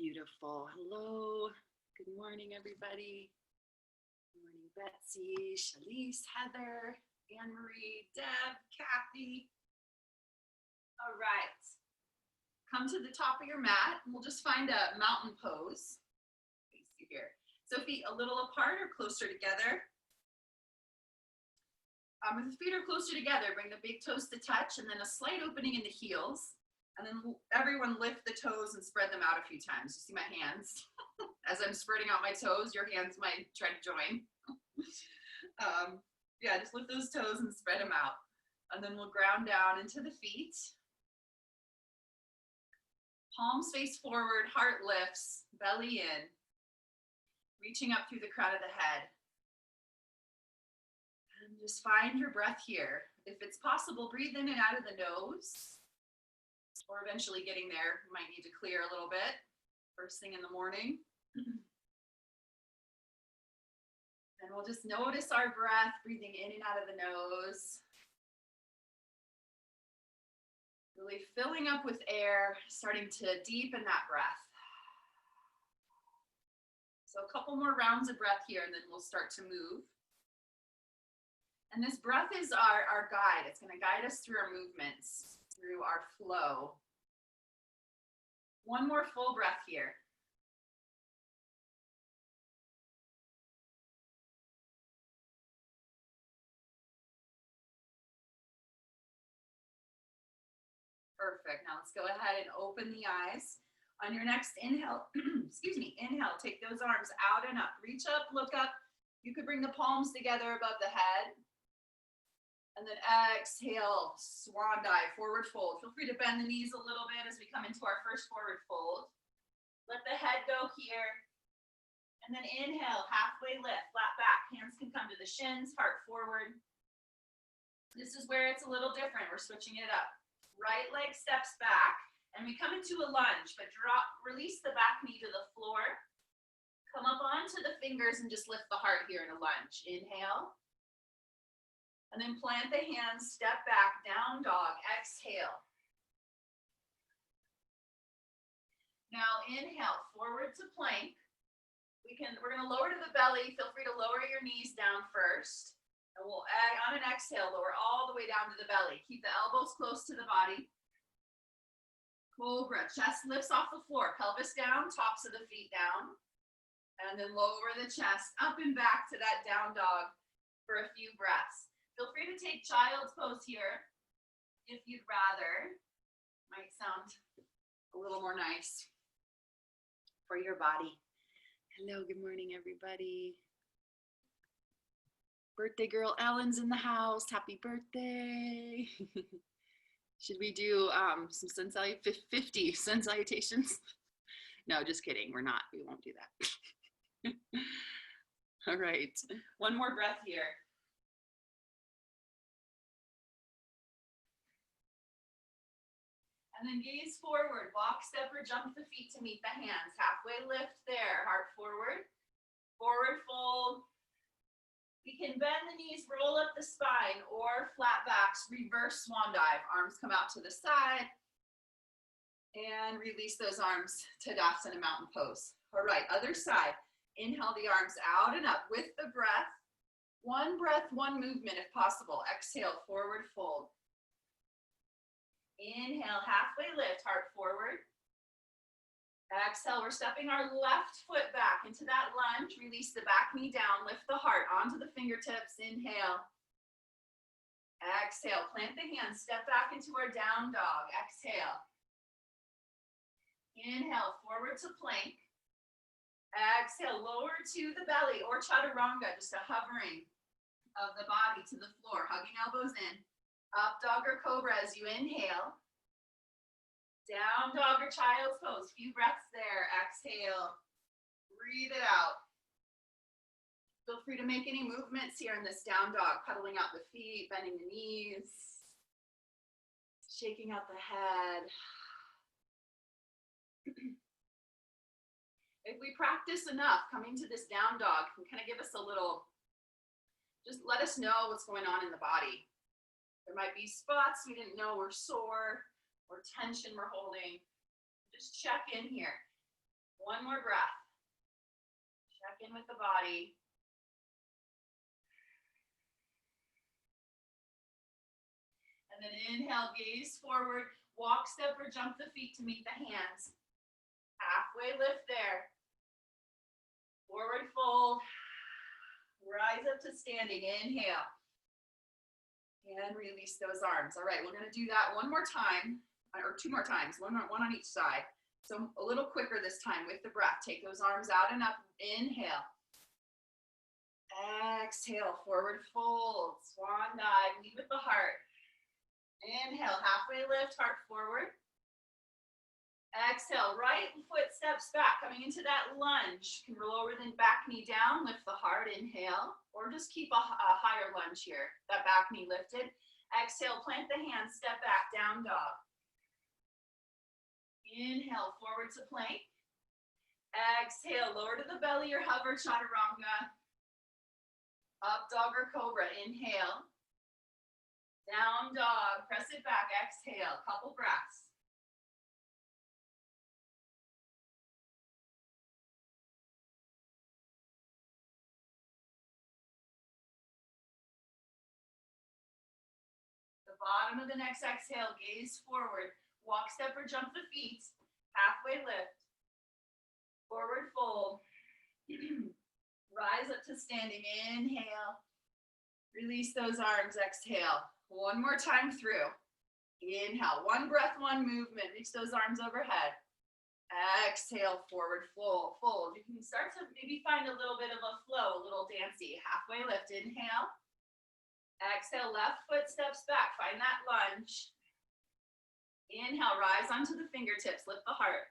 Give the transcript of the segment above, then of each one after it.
Beautiful. Hello. Good morning, everybody. Good morning, Betsy, Shalise, Heather, Anne Marie, Deb, Kathy. All right. Come to the top of your mat. We'll just find a mountain pose. Face you here. So feet a little apart or closer together. If the feet are closer together, bring the big toes to touch and then a slight opening in the heels. And then everyone lift the toes and spread them out a few times. You see my hands? As I'm spreading out my toes, your hands might try to join. Yeah, just lift those toes and spread them out. And then we'll ground down into the feet. Palms face forward, heart lifts, belly in. Reaching up through the crown of the head. And just find your breath here. If it's possible, breathe in and out of the nose. Or eventually getting there, you might need to clear a little bit first thing in the morning. And we'll just notice our breath, breathing in and out of the nose. Really filling up with air, starting to deepen that breath. So a couple more rounds of breath here, and then we'll start to move. And this breath is our guide. It's going to guide us through our movements, through our flow. One more full breath here. Perfect. Now let's go ahead and open the eyes. On your next inhale, excuse me, inhale, take those arms out and up. Reach up, look up. You could bring the palms together above the head. And then exhale, swan dive, forward fold. Feel free to bend the knees a little bit as we come into our first forward fold. Let the head go here. And then inhale, halfway lift, flat back. Hands can come to the shins, heart forward. This is where it's a little different. We're switching it up. Right leg steps back, and we come into a lunge, but release the back knee to the floor. Come up onto the fingers and just lift the heart here in a lunge. Inhale. And then plant the hands, step back, down dog, exhale. Now inhale, forward to plank. We're gonna lower to the belly. Feel free to lower your knees down first. And we'll, on an exhale, lower all the way down to the belly. Keep the elbows close to the body. Cobra, chest lifts off the floor, pelvis down, tops of the feet down. And then lower the chest up and back to that down dog for a few breaths. Feel free to take child's pose here if you'd rather. Might sound a little more nice for your body. Hello, good morning, everybody. Birthday girl Ellen's in the house. Happy birthday. Should we do some 50 sun salutations? No, just kidding. We're not. We won't do that. All right. One more breath here. And then gaze forward, walk, step, or jump the feet to meet the hands. Halfway lift there, heart forward. Forward fold. We can bend the knees, roll up the spine, or flat backs, reverse swan dive. Arms come out to the side. And release those arms to Tadasana mountain pose. All right, other side. Inhale the arms out and up with the breath. One breath, one movement if possible. Exhale, forward fold. Inhale, halfway lift, heart forward. Exhale, we're stepping our left foot back into that lunge. Release the back knee down, lift the heart onto the fingertips. Inhale. Exhale, plant the hands, step back into our down dog. Exhale. Inhale, forward to plank. Exhale, lower to the belly or chaturanga, just a hovering of the body to the floor, hugging elbows in. Up dog or cobra as you inhale. Down dog or child's pose. Few breaths there. Exhale. Breathe it out. Feel free to make any movements here in this down dog. Cuddling out the feet, bending the knees. Shaking out the head. If we practice enough, coming to this down dog can kind of give us a little, just let us know what's going on in the body. There might be spots we didn't know were sore or tension we're holding. Just check in here. One more breath. Check in with the body. And then inhale, gaze forward, walk, step, or jump the feet to meet the hands. Halfway lift there. Forward fold. Rise up to standing. Inhale. And release those arms. All right, we're going to do that one more time, or two more times, one on each side. So a little quicker this time with the breath. Take those arms out and up. Inhale. Exhale, forward fold. Swan dive, lead with the heart. Inhale, halfway lift, heart forward. Exhale, right foot steps back, coming into that lunge. You can roll over the back knee down, lift the heart, inhale, or just keep a higher lunge here. That back knee lifted. Exhale, plant the hands, step back, down dog. Inhale, forward to plank. Exhale, lower to the belly or hover, chaturanga. Up dog or cobra, inhale. Down dog, press it back, exhale, couple breaths. The bottom of the next exhale, gaze forward. Walk, step, or jump the feet. Halfway lift. Forward fold. Rise up to standing, inhale. Release those arms, exhale. One more time through. Inhale, one breath, one movement. Reach those arms overhead. Exhale, forward fold. You can start to maybe find a little bit of a flow, a little dancey. Halfway lift, inhale. Exhale, left foot steps back. Find that lunge. Inhale, rise onto the fingertips. Lift the heart.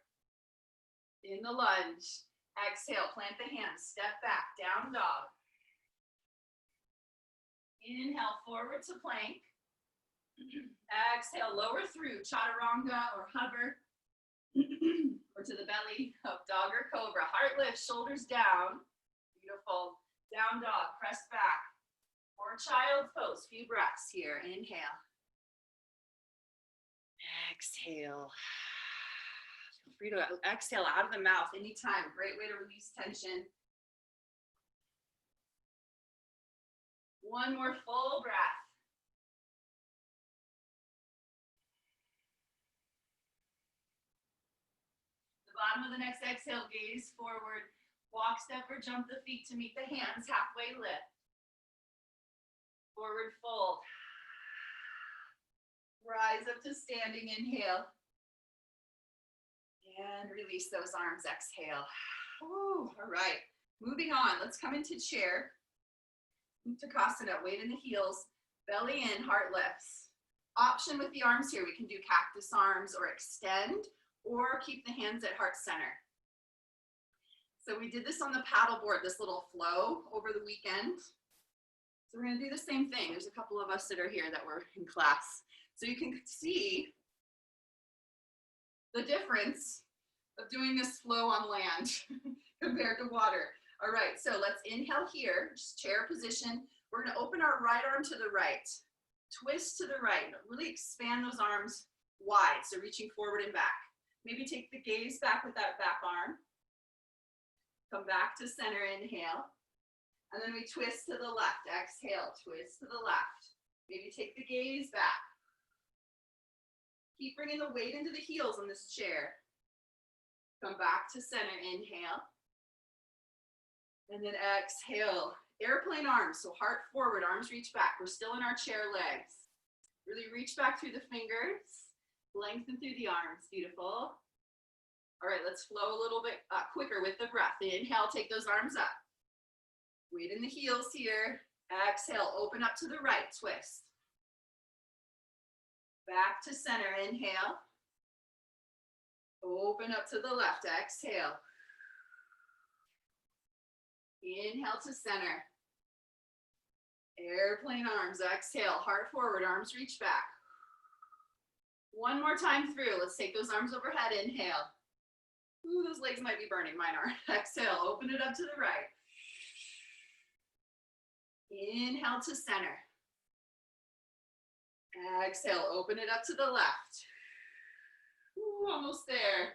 In the lunge. Exhale, plant the hands. Step back, down dog. Inhale, forward to plank. Exhale, lower through, chaturanga or hover. Or to the belly, up dog or cobra. Heart lift, shoulders down. Beautiful. Down dog, press back. Or child's pose, few breaths here. Inhale. Exhale. Feel free to exhale out of the mouth anytime. Great way to release tension. One more full breath. The bottom of the next exhale, gaze forward. Walk, step, or jump the feet to meet the hands. Halfway lift. Forward fold. Rise up to standing, inhale. And release those arms, exhale. Ooh, all right, moving on. Let's come into chair. Uttanasana, weight in the heels, belly in, heart lifts. Option with the arms here, we can do cactus arms or extend, or keep the hands at heart center. So we did this on the paddle board, this little flow over the weekend. So we're gonna do the same thing. There's a couple of us that are here that were in class. So you can see the difference of doing this flow on land compared to water. All right, so let's inhale here, just chair position. We're gonna open our right arm to the right, twist to the right, really expand those arms wide, so reaching forward and back. Maybe take the gaze back with that back arm. Come back to center, inhale. And then we twist to the left, exhale, twist to the left. Maybe take the gaze back. Keep bringing the weight into the heels on this chair. Come back to center, inhale. And then exhale, airplane arms, so heart forward, arms reach back. We're still in our chair legs. Really reach back through the fingers, lengthen through the arms, beautiful. All right, let's flow a little bit quicker with the breath. Inhale, take those arms up. Weight in the heels here. Exhale, open up to the right, twist. Back to center, inhale. Open up to the left, exhale. Inhale to center. Airplane arms, exhale, heart forward, arms reach back. One more time through. Let's take those arms overhead, inhale. Ooh, those legs might be burning, mine are. Exhale, open it up to the right. Inhale to center. Exhale, open it up to the left. Ooh, almost there.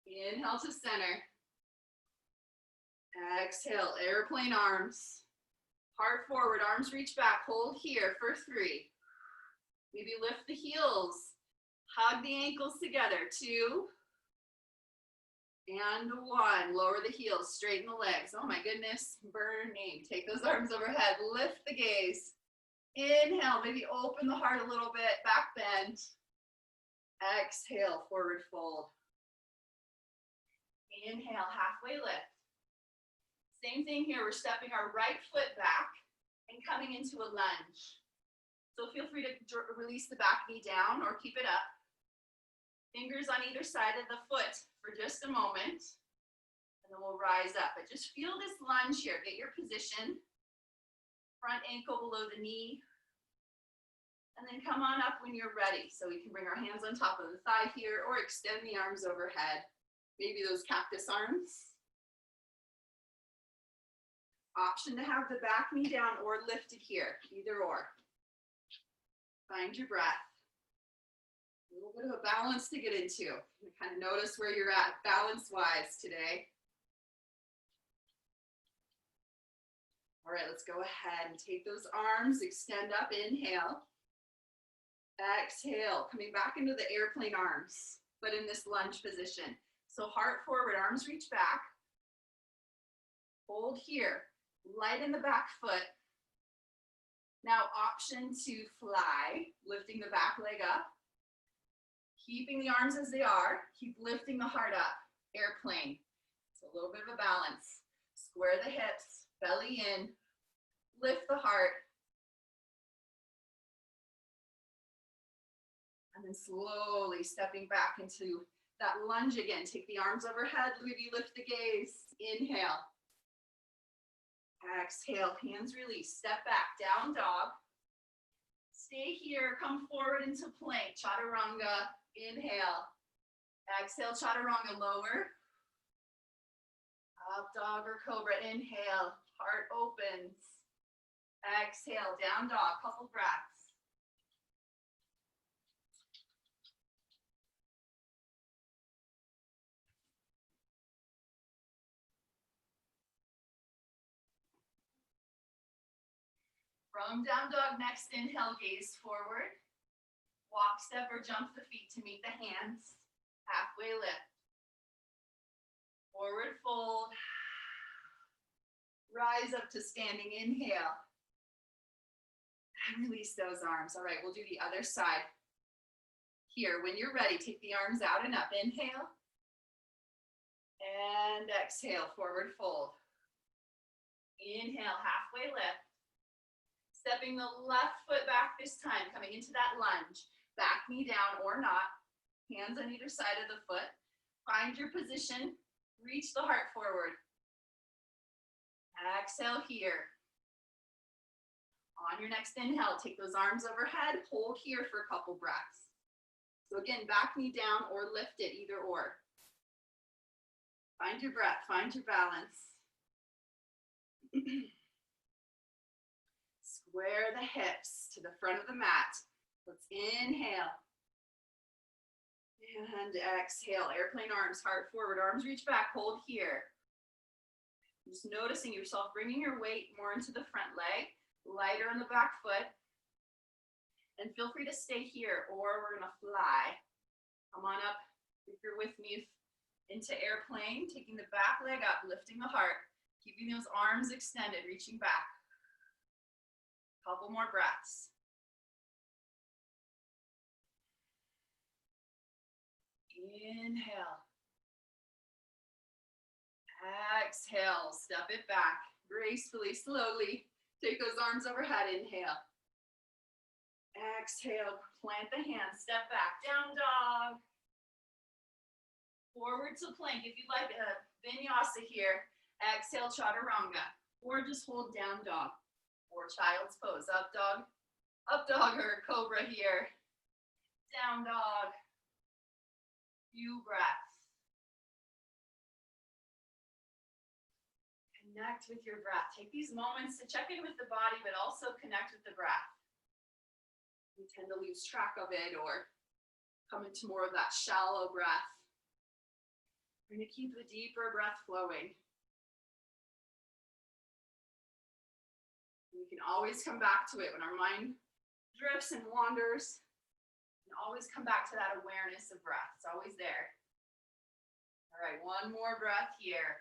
Inhale to center. Exhale, airplane arms. Heart forward, arms reach back. Hold here for 3. Maybe lift the heels. Hug the ankles together. 2 and 1. Lower the heels, straighten the legs. Oh my goodness, burning. Take those arms overhead, lift the gaze. Inhale, maybe open the heart a little bit, back bend. Exhale, forward fold. Inhale, halfway lift. Same thing here, we're stepping our right foot back and coming into a lunge. So feel free to release the back knee down or keep it up. Fingers on either side of the foot for just a moment, and then we'll rise up. But just feel this lunge here, get your position. Front ankle below the knee. And then come on up when you're ready. So we can bring our hands on top of the thigh here or extend the arms overhead. Maybe those cactus arms. Option to have the back knee down or lifted here, either or. Find your breath. A little bit of a balance to get into. You kind of notice where you're at balance-wise today. All right, let's go ahead and take those arms, extend up, inhale. Exhale, coming back into the airplane arms, but in this lunge position. So heart forward, arms reach back. Hold here, light in the back foot. Now option to fly, lifting the back leg up. Keeping the arms as they are, keep lifting the heart up, airplane. So a little bit of a balance. Square the hips, belly in, lift the heart. And then slowly stepping back into that lunge again. Take the arms overhead, maybe lift the gaze. Inhale. Exhale, hands release. Step back, down dog. Stay here, come forward into plank, chaturanga. Inhale. Exhale, chaturanga, lower. Up dog or cobra, inhale. Heart opens. Exhale, down dog, couple breaths. From down dog, next inhale, gaze forward. Walk, step, or jump the feet to meet the hands. Halfway lift. Forward fold. Rise up to standing, inhale. And release those arms. All right, we'll do the other side. Here, when you're ready, take the arms out and up. Inhale. And exhale, forward fold. Inhale, halfway lift. Stepping the left foot back this time, coming into that lunge. Back knee down or not. Hands on either side of the foot. Find your position. Reach the heart forward. Exhale here. On your next inhale, take those arms overhead. Hold here for a couple breaths. So again, back knee down or lift it, either or. Find your breath, find your balance. Square the hips to the front of the mat. Let's inhale. And exhale, airplane arms, heart forward, arms reach back, hold here. Just noticing yourself bringing your weight more into the front leg, lighter on the back foot. And feel free to stay here, or we're gonna fly. Come on up, if you're with me, into airplane, taking the back leg up, lifting the heart, keeping those arms extended, reaching back. Couple more breaths. Inhale. Exhale, step it back, gracefully, slowly. Take those arms overhead, inhale. Exhale, plant the hands, step back, down dog. Forward to plank. If you'd like a vinyasa here, exhale, chaturanga. Or just hold down dog. Or child's pose, up dog or cobra here. Down dog. Few breaths. Connect with your breath. Take these moments to check in with the body, but also connect with the breath. We tend to lose track of it or come into more of that shallow breath. We're going to keep the deeper breath flowing. You can always come back to it when our mind drifts and wanders. You can always come back to that awareness of breath. It's always there. All right, one more breath here.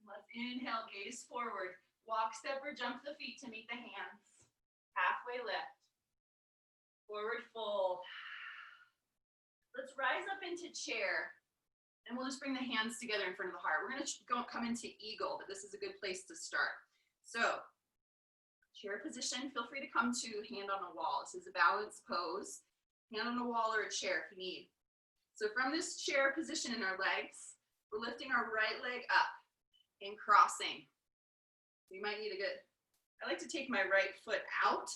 Let's inhale, gaze forward. Walk, step, or jump the feet to meet the hands. Halfway lift. Forward fold. Let's rise up into chair. And we'll just bring the hands together in front of the heart. We're going to come into eagle, but this is a good place to start. So, chair position, feel free to come to hand on a wall. This is a balanced pose. Hand on a wall or a chair if you need. So from this chair position in our legs, we're lifting our right leg up and crossing. You might need I like to take my right foot out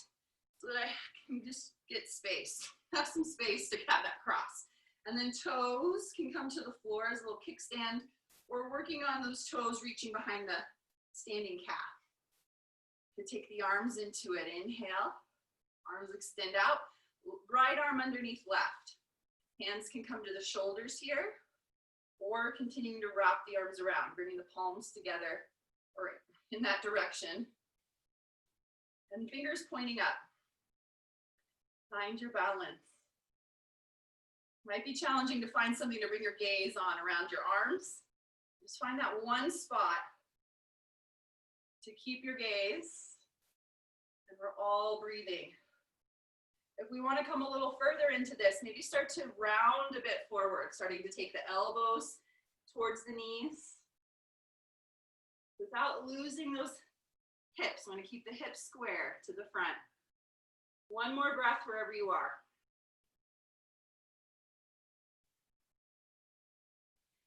so that I can just get space, have some space to have that cross. And then toes can come to the floor as a little kickstand. We're working on those toes reaching behind the standing calf. To take the arms into it. Inhale, arms extend out. Right arm underneath left. Hands can come to the shoulders here, or continuing to wrap the arms around, bringing the palms together or in that direction. And fingers pointing up. Find your balance. Might be challenging to find something to bring your gaze on around your arms. Just find that one spot to keep your gaze, and we're all breathing. If we want to come a little further into this, maybe start to round a bit forward, starting to take the elbows towards the knees without losing those hips. We want to keep the hips square to the front. One more breath wherever you are.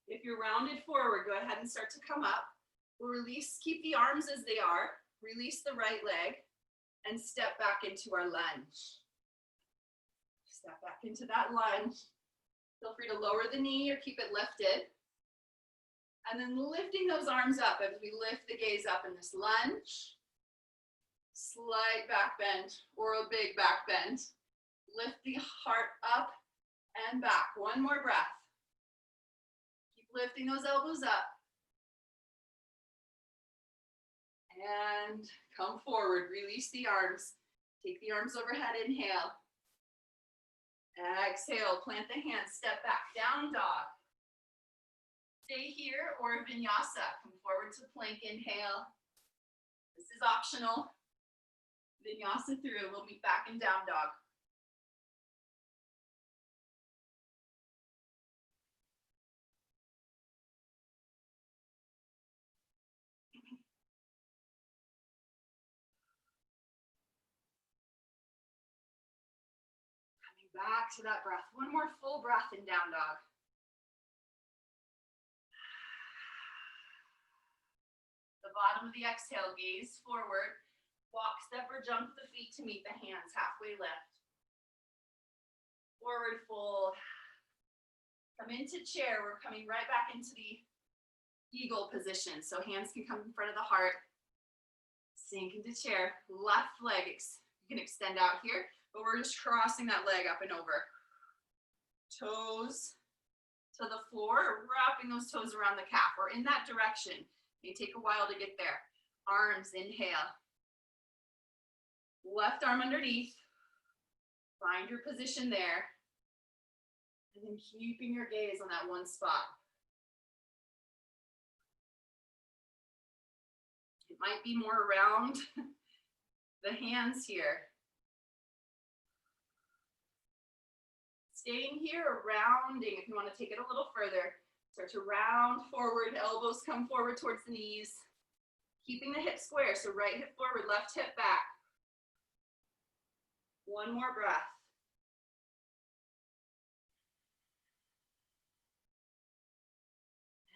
If you're rounded forward, go ahead and start to come up. We'll release, keep the arms as they are, release the right leg, and step back into our lunge. Step back into that lunge. Feel free to lower the knee or keep it lifted. And then lifting those arms up as we lift the gaze up in this lunge. Slight back bend or a big back bend. Lift the heart up and back. One more breath. Lifting those elbows up. And come forward, release the arms. Take the arms overhead, inhale. Exhale, plant the hands, step back, down dog. Stay here or Vinyassa. Come forward to plank, inhale. This is optional. Vinyassa through, we'll meet back in down dog. Back to that breath. One more full breath in down dog. The bottom of the exhale, gaze forward. Walk, step, or jump the feet to meet the hands. Halfway lift. Forward fold. Come into chair. We're coming right back into the eagle position. So hands can come in front of the heart. Sink into chair. Left leg, you can extend out here. But we're just crossing that leg up and over. Toes to the floor, wrapping those toes around the calf or in that direction. It may take a while to get there. Arms, inhale. Left arm underneath. Find your position there. And then keeping your gaze on that one spot. It might be more around the hands here. Staying here or rounding if you want to take it a little further. Start to round forward, elbows come forward towards the knees. Keeping the hips square, so right hip forward, left hip back. One more breath.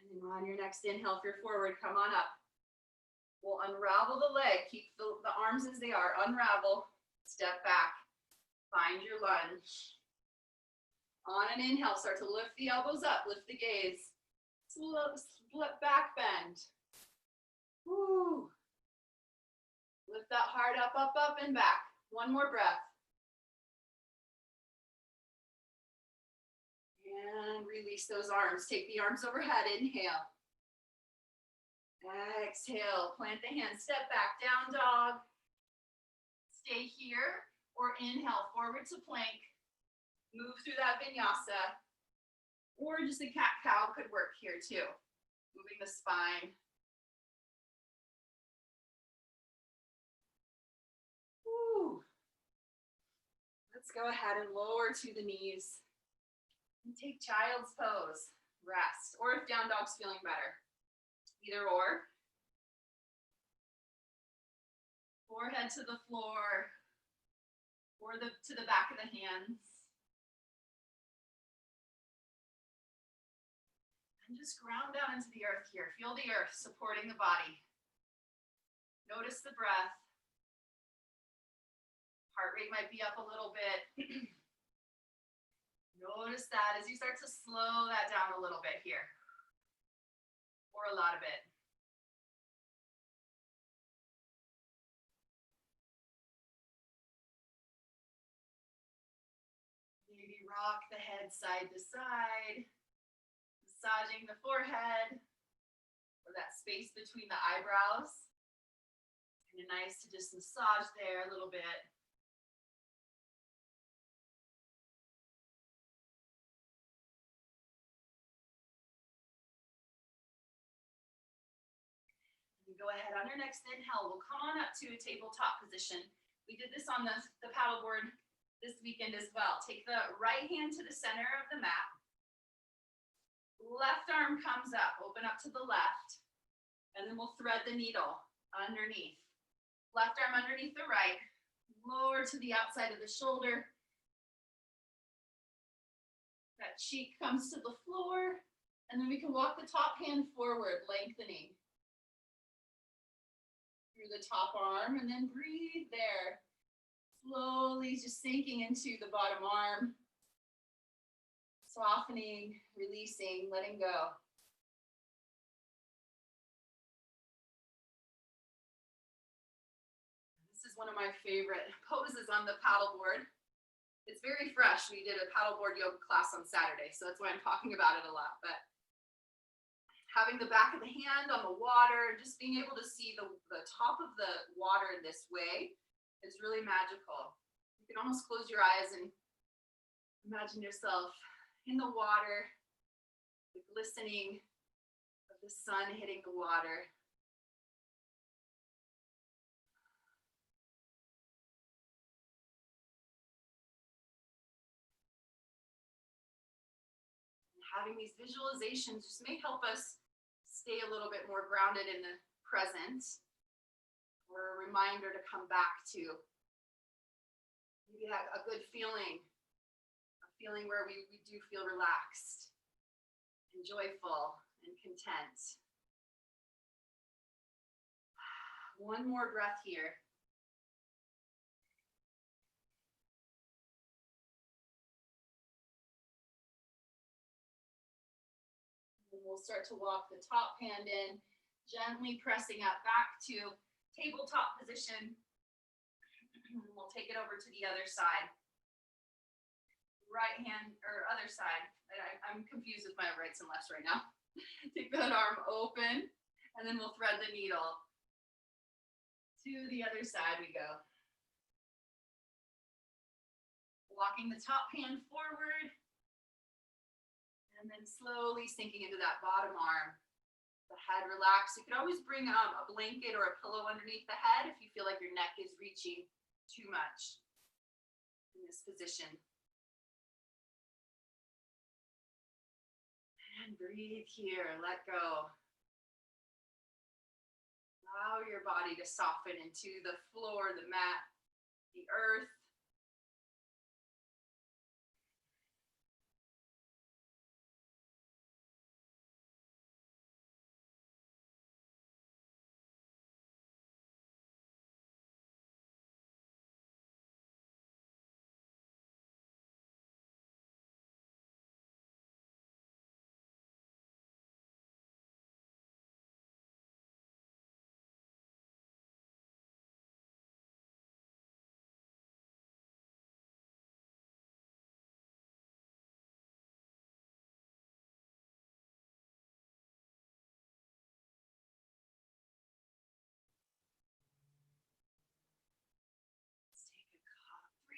And then on your next inhale, if you're forward, come on up. We'll unravel the leg, keep the arms as they are, unravel, step back, find your lunge. On an inhale, start to lift the elbows up, lift the gaze. Split back bend. Woo. Lift that heart up, up, up, and back. One more breath. And release those arms. Take the arms overhead. Inhale. Exhale. Plant the hands. Step back. Down dog. Stay here. Or inhale. Forward to plank. Move through that vinyasa. Or just a cat-cow could work here too. Moving the spine. Woo. Let's go ahead and lower to the knees. And take child's pose. Rest. Or if down dog's feeling better. Either or. Forehead to the floor. Or to the back of the hands. And just ground down into the earth here. Feel the earth supporting the body. Notice the breath. Heart rate might be up a little bit. Notice that as you start to slow that down a little bit here. Or a lot of it. Maybe rock the head side to side. Massaging the forehead. Or that space between the eyebrows. Kind of nice to just massage there a little bit. Go ahead on your next inhale. We'll come on up to a tabletop position. We did this on the paddleboard this weekend as well. Take the right hand to the center of the mat. Left arm comes up. Open up to the left. And then we'll thread the needle underneath. Left arm underneath the right. Lower to the outside of the shoulder. That cheek comes to the floor. And then we can walk the top hand forward, lengthening. Through the top arm, and then breathe there. Slowly just sinking into the bottom arm. Softening, releasing, letting go. This is one of my favorite poses on the paddleboard. It's very fresh. We did a paddleboard yoga class on Saturday, so that's why I'm talking about it a lot. But having the back of the hand on the water, just being able to see the top of the water this way is really magical. You can almost close your eyes and imagine yourself in the water, the glistening of the sun hitting the water. And having these visualizations just may help us stay a little bit more grounded in the present, or a reminder to come back to maybe a good feeling, a feeling where we do feel relaxed and joyful and content. One more breath here. We'll start to walk the top hand in, gently pressing up back to tabletop position. We'll take it over to the other side. Right hand, or other side. I'm confused with my rights and lefts right now. Take that arm open, and then we'll thread the needle. To the other side we go. Walking the top hand forward. And then slowly sinking into that bottom arm. The head relaxed. You could always bring a blanket or a pillow underneath the head if you feel like your neck is reaching too much in this position. And breathe here, let go. Allow your body to soften into the floor, the mat, the earth.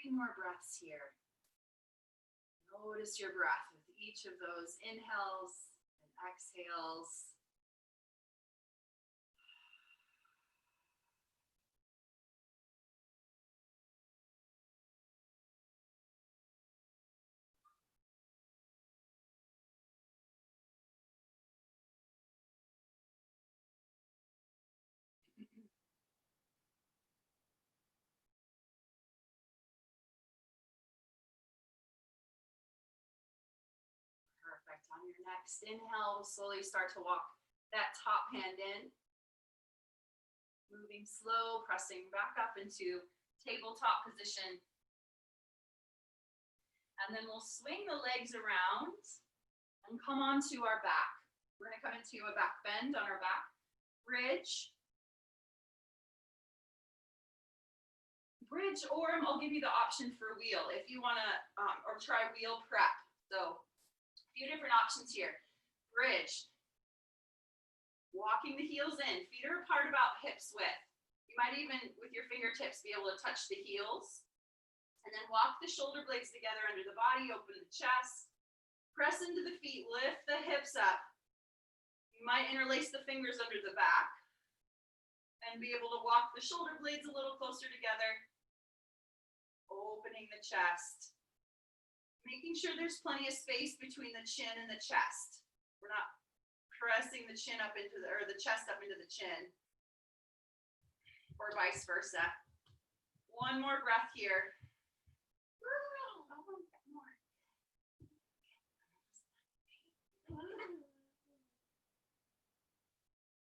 3 more breaths here. Notice your breath with each of those inhales and exhales. Perfect. On your next inhale, we'll slowly start to walk that top hand in. Moving slow, pressing back up into tabletop position. And then we'll swing the legs around and come onto our back. We're going to come into a back bend on our back. Bridge. Bridge, or I'll give you the option for wheel if you want to, or try wheel prep. So a few different options here. Bridge. Walking the heels in, feet are apart about hips width. You might even, with your fingertips, be able to touch the heels. And then walk the shoulder blades together under the body, open the chest. Press into the feet, lift the hips up. You might interlace the fingers under the back. And be able to walk the shoulder blades a little closer together. Opening the chest. Making sure there's plenty of space between the chin and the chest. We're not pressing the chin up into the, or the chest up into the chin, or vice versa. One more breath here.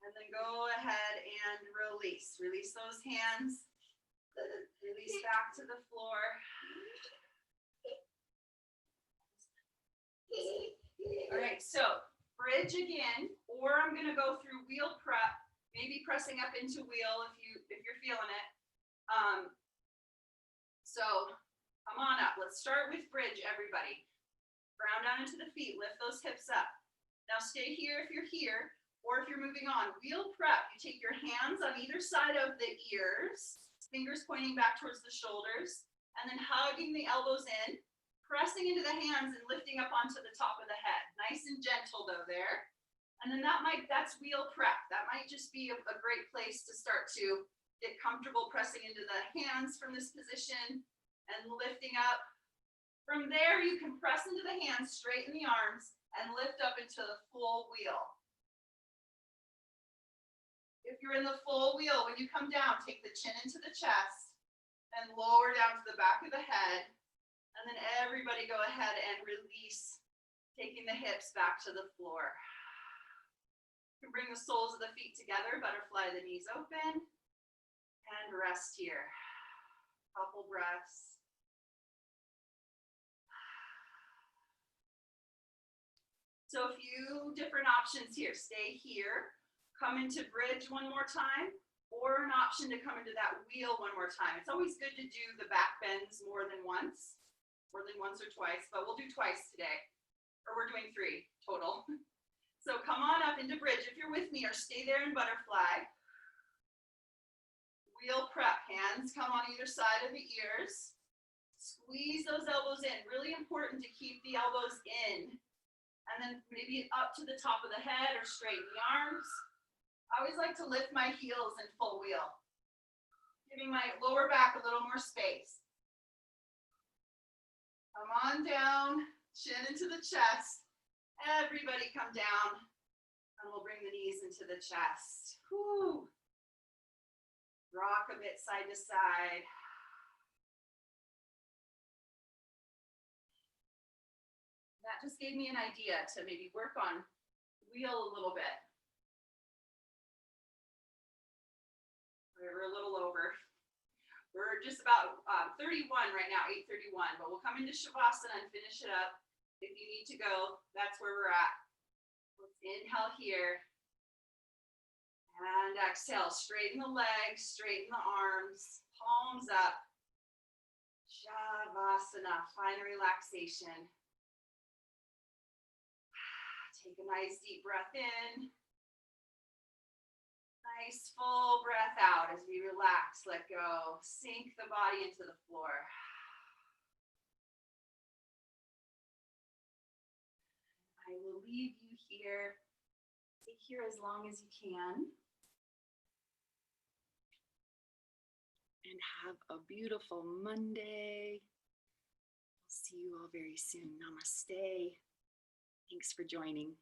And then go ahead and release. Release those hands. Release back to the floor. All right, so bridge again, or I'm going to go through wheel prep, maybe pressing up into wheel if you're feeling it. So come on up. Let's start with bridge, everybody. Ground down into the feet, lift those hips up. Now stay here if you're here, or if you're moving on. Wheel prep, you take your hands on either side of the ears, fingers pointing back towards the shoulders, and then hugging the elbows in. Pressing into the hands and lifting up onto the top of the head. Nice and gentle though there. And then that's wheel prep. That might just be a great place to start to get comfortable pressing into the hands from this position and lifting up. From there, you can press into the hands, straighten the arms, and lift up into the full wheel. If you're in the full wheel, when you come down, take the chin into the chest and lower down to the back of the head. And then everybody go ahead and release, taking the hips back to the floor. You can bring the soles of the feet together, butterfly the knees open, and rest here. Couple breaths. So a few different options here. Stay here, come into bridge one more time, or an option to come into that wheel one more time. It's always good to do the back bends more than once or twice, but we'll do twice today, or we're doing 3 total. So come on up into bridge if you're with me, or stay there in butterfly. Wheel prep, hands come on either side of the ears. Squeeze those elbows in, really important to keep the elbows in. And then maybe up to the top of the head or straighten the arms. I always like to lift my heels in full wheel, giving my lower back a little more space. Come on down, chin into the chest. Everybody come down, and we'll bring the knees into the chest. Whew. Rock a bit side to side. That just gave me an idea to maybe work on wheel a little bit. We're a little over. We're just about 31 right now, 8:31, but we'll come into Shavasana and finish it up. If you need to go, that's where we're at. Let's inhale here. And exhale, straighten the legs, straighten the arms, palms up. Shavasana, find relaxation. Take a nice deep breath in. Nice full breath out as we relax, let go, sink the body into the floor. leave you here. Stay here as long as you can. And have a beautiful Monday. I'll see you all very soon. Namaste. Thanks for joining.